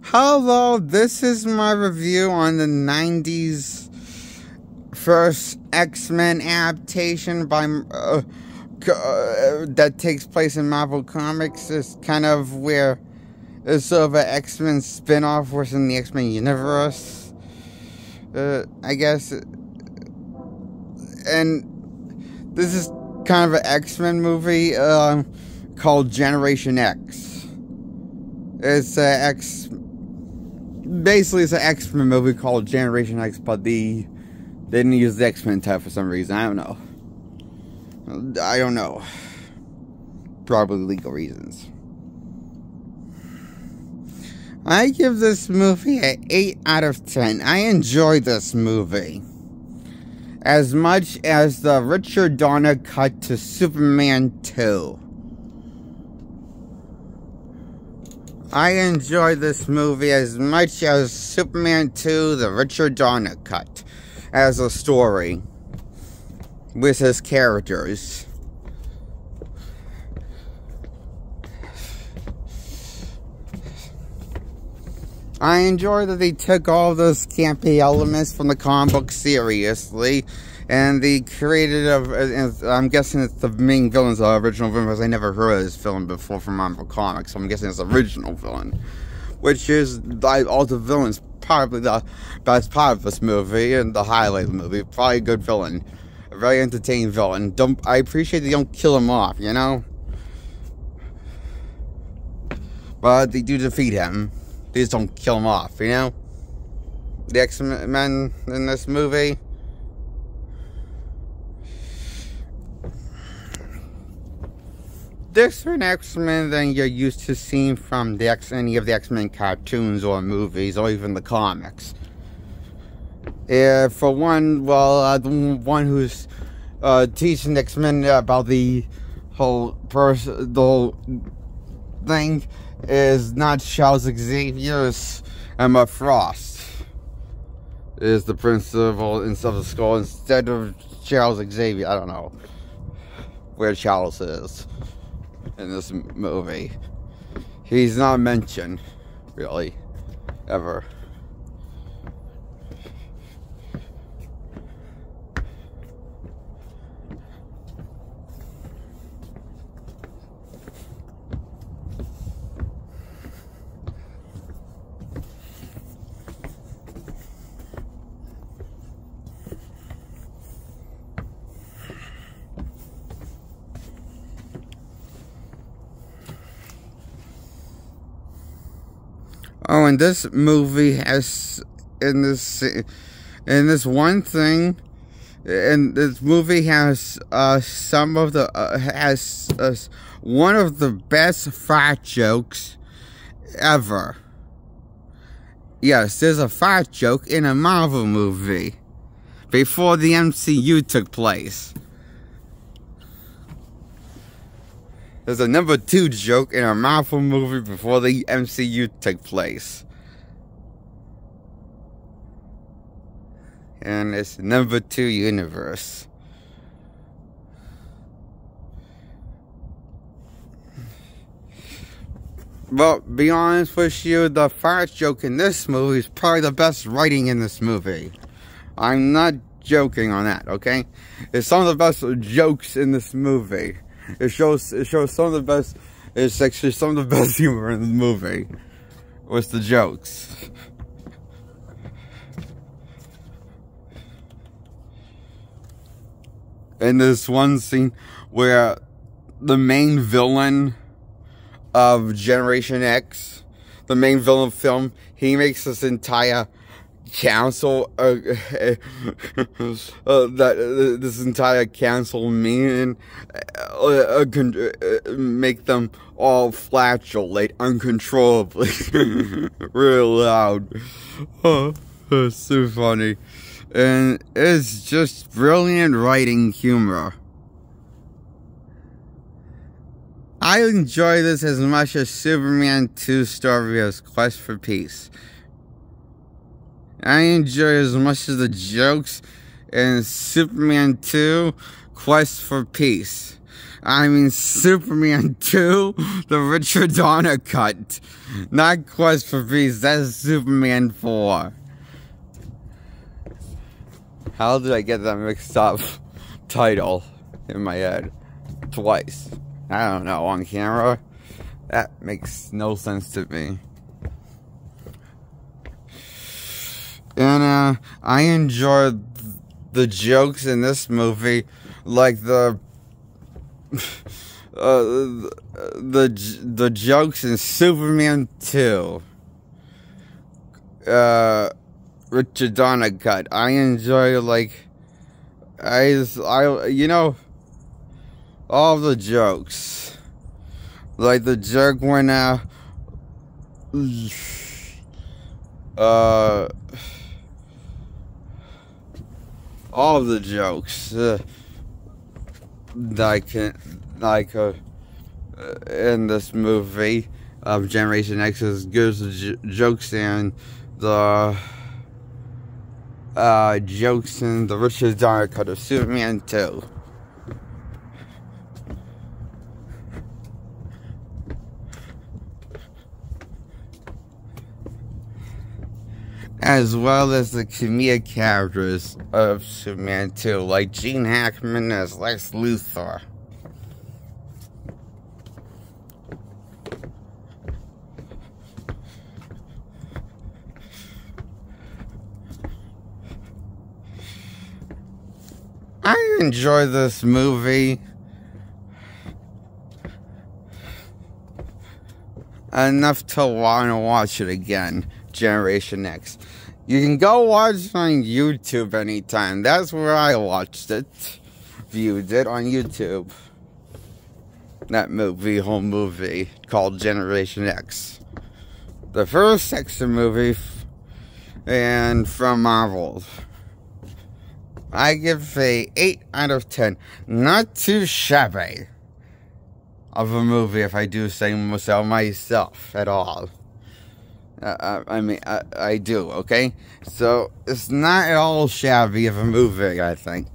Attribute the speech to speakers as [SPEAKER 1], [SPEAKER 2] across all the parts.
[SPEAKER 1] Hello, this is my review on the 90s first X-Men adaptation by that takes place in Marvel Comics. It's kind of where it's sort of an X-Men spin-off within the X-Men universe, I guess. And this is kind of an X-Men movie called Generation X. It's basically it's an X-Men movie called Generation X, but they didn't use the X-Men tag for some reason. I don't know. Probably legal reasons. I give this movie an 8 out of 10. I enjoyed this movie as much as the Richard Donner cut to Superman 2. I enjoyed this movie as much as Superman 2, the Richard Donner cut, as a story with his characters. I enjoy that they took all those campy elements from the comic book seriously, and they created I'm guessing it's the main villain's original villain, because I never heard of this villain before from Marvel Comics, so I'm guessing it's the original villain, which is, all the villains, probably the best part of this movie, and the highlight of the movie. Probably a good villain. A very entertaining villain. I appreciate they don't kill him off, you know? But they do defeat him. They just don't kill him off, you know? The X-Men in this movie. Different X-Men than you're used to seeing from any of the X-Men cartoons or movies or even the comics. For one, the one who's teaching X-Men about the whole thing is not Charles Xavier, it's Emma Frost is the principal of the school instead of Charles Xavier. I don't know where Charles is in this movie. He's not mentioned, really, ever. Oh, and this movie has this movie has one of the best fart jokes ever. Yes, there's a fart joke in a Marvel movie before the MCU took place. There's a number 2 joke in a Marvel movie before the MCU took place. And it's number 2 universe. Well, be honest with you, the fart joke in this movie is probably the best writing in this movie. I'm not joking on that, okay? It's some of the best jokes in this movie. It shows some of the best. It's actually some of the best humor in the movie. With the jokes. And there's one scene where the main villain of Generation X, the main villain of the film, he makes this entire council this entire council meeting make them all flatulate uncontrollably real loud. Oh, it's so funny, and it's just brilliant writing humor. I enjoy this as much as Superman 2's story as Quest for Peace. I enjoy as much as the jokes in Superman 2 Quest for Peace. I mean Superman 2, the Richard Donner cut. Not Quest for Peace, that's Superman 4. How did I get that mixed up title in my head? Twice. I don't know, on camera? That makes no sense to me. And, I enjoyed the jokes in this movie, like the jokes in Superman 2. Richard Donner cut. I enjoy, like, you know, all the jokes. Like the joke when, all the jokes, like in this movie of Generation X, is good as the jokes and the jokes in the Richard Donner cut of Superman 2. As well as the comedic characters of Superman 2, like Gene Hackman as Lex Luthor. I enjoy this movie enough to want to watch it again. Generation X. You can go watch it on YouTube anytime. That's where I watched it. Viewed it on YouTube. That movie, whole movie, called Generation X. The first X movie, and from Marvel. I give a 8 out of 10. Not too shabby of a movie, if I do say so myself at all. I mean, I do, okay? So, it's not at all shabby of a movie, I think.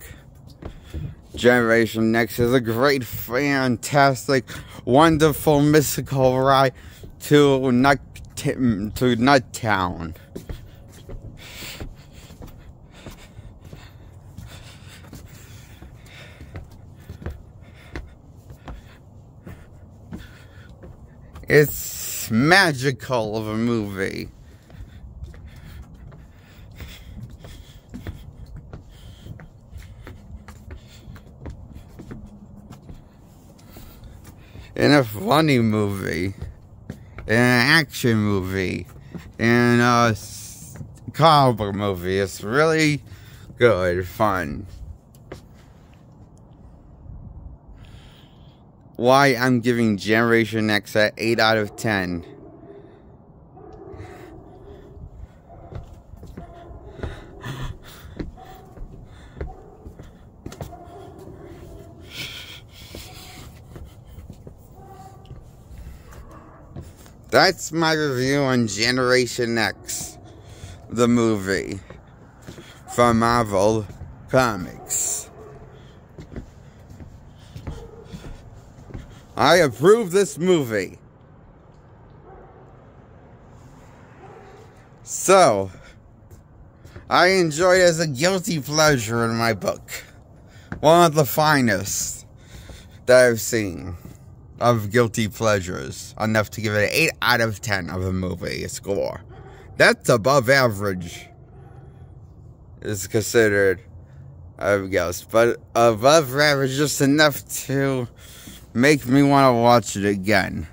[SPEAKER 1] Generation X is a great, fantastic, wonderful, mystical ride to Nuttown. It's magical of a movie. In a funny movie, in an action movie, in a comic book movie. It's really good, fun. Why I'm giving Generation X an 8 out of 10. That's my review on Generation X, the movie from Marvel Comics. I approve this movie. So, I enjoyed it as a guilty pleasure in my book. One of the finest that I've seen of guilty pleasures. Enough to give it an 8 out of 10 of a movie score. That's above average. Is considered, I guess. But above average, just enough to make me want to watch it again.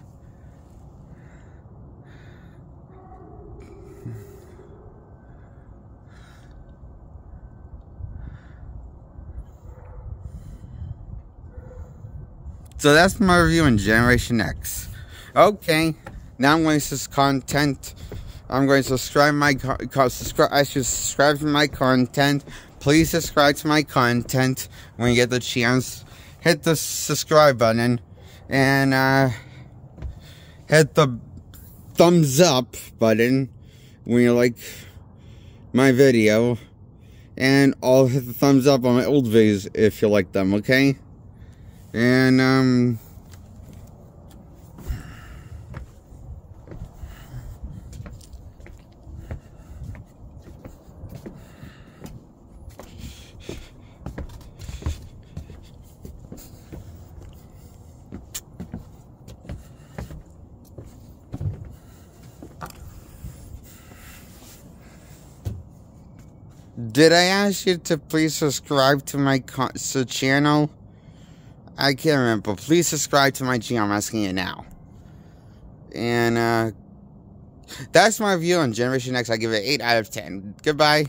[SPEAKER 1] So that's my review on Generation X. Okay, now I'm going to content. I'm going to subscribe I should subscribe to my content. Please subscribe to my content when you get the chance. Hit the subscribe button and hit the thumbs up button when you like my video, and I'll hit the thumbs up on my old videos if you like them, okay? And, did I ask you to please subscribe to my channel? I can't remember. Please subscribe to my channel. I'm asking you now. And, that's my review on Generation X. I give it 8 out of 10. Goodbye.